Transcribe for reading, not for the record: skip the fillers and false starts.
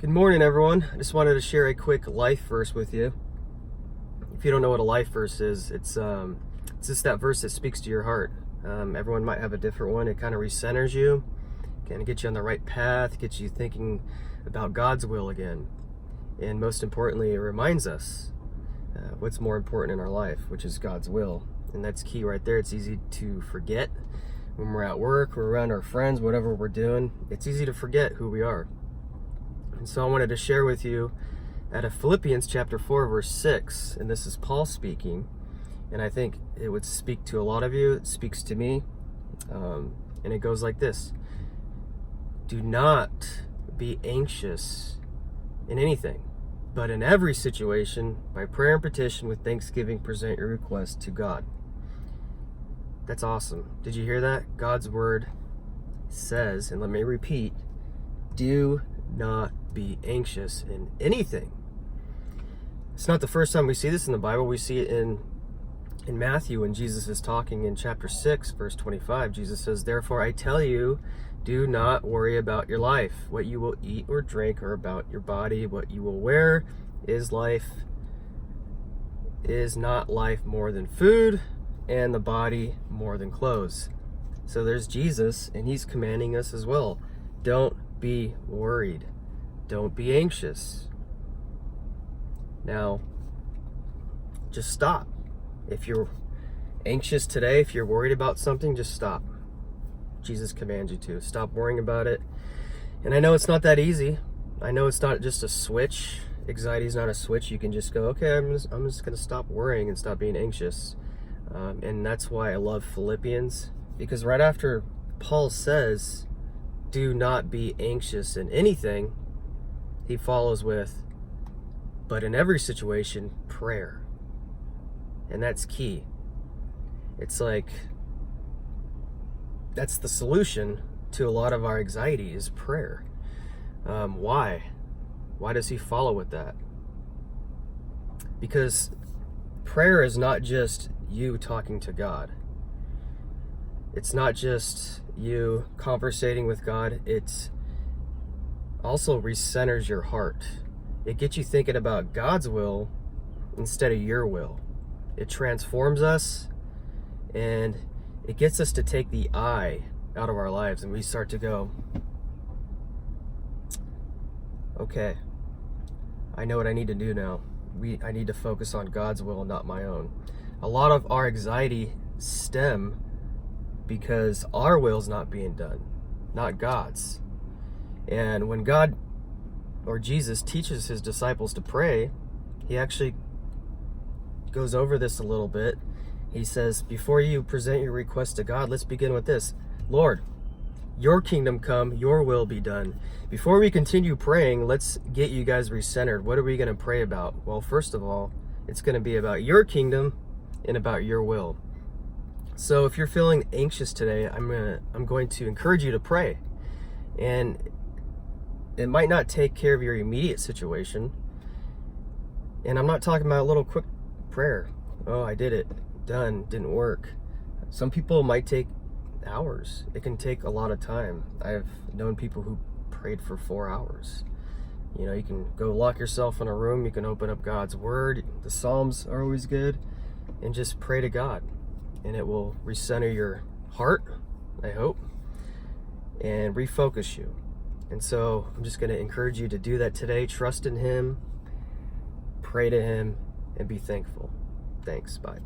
Good morning, everyone. I just wanted to share a quick life verse with you. If you don't know what a life verse is, it's just that verse that speaks to your heart. Everyone might have a different one. It kind of recenters you, kind of gets you on the right path, gets you thinking about God's will again. And most importantly, it reminds us what's more important in our life, which is God's will. And that's key right there. It's easy to forget when we're at work, we're around our friends, whatever we're doing. It's easy to forget who we are. And so I wanted to share with you out of Philippians chapter 4, verse 6. And this is Paul speaking. And I think it would speak to a lot of you. It speaks to me. And it goes like this. Do not be anxious in anything, but in every situation, by prayer and petition with thanksgiving, present your request to God. That's awesome. Did you hear that? God's word says, and let me repeat, do not be anxious in anything. It's not the first time we see this in the Bible. We see it in Matthew when Jesus is talking in chapter 6, verse 25. Jesus says, therefore I tell you, do not worry about your life, what you will eat or drink, or about your body, what you will wear. Is not life more than food, and the body more than clothes? So there's Jesus, and he's commanding us as well. Don't be worried. Don't be anxious. Now, just stop. If you're anxious today, if you're worried about something, just stop. Jesus commands you to. Stop worrying about it. And I know it's not that easy. I know it's not just a switch. Anxiety is not a switch. You can just go, okay, I'm just going to stop worrying and stop being anxious. And that's why I love Philippians. Because right after Paul says, do not be anxious in anything, he follows with, but in every situation, prayer. And that's key. It's like, that's the solution to a lot of our anxiety is prayer. Why? Why does he follow with that? Because prayer is not just you talking to God. It's not just you conversating with God. It's also recenters your heart. It gets you thinking about God's will instead of your will. It transforms us, and it gets us to take the I out of our lives, and we start to go, okay, I know what I need to do now. I need to focus on God's will, not my own. A lot of our anxiety stem because our will's not being done, not God's. And when God or Jesus teaches his disciples to pray, he actually goes over this a little bit. He says, before you present your request to God, let's begin with this. Lord, your kingdom come, your will be done. Before we continue praying, let's get you guys recentered. What are we going to pray about? Well, first of all, it's going to be about your kingdom and about your will. So if you're feeling anxious today, I'm going to encourage you to pray. And it might not take care of your immediate situation. And I'm not talking about a little quick prayer. Oh, I did it. Done. Didn't work. Some people might take hours. It can take a lot of time. I've known people who prayed for 4 hours. You know, you can go lock yourself in a room. You can open up God's word. The Psalms are always good. And just pray to God. And it will recenter your heart, I hope, and refocus you. And so I'm just going to encourage you to do that today. Trust in him, pray to him, and be thankful. Thanks. Bye.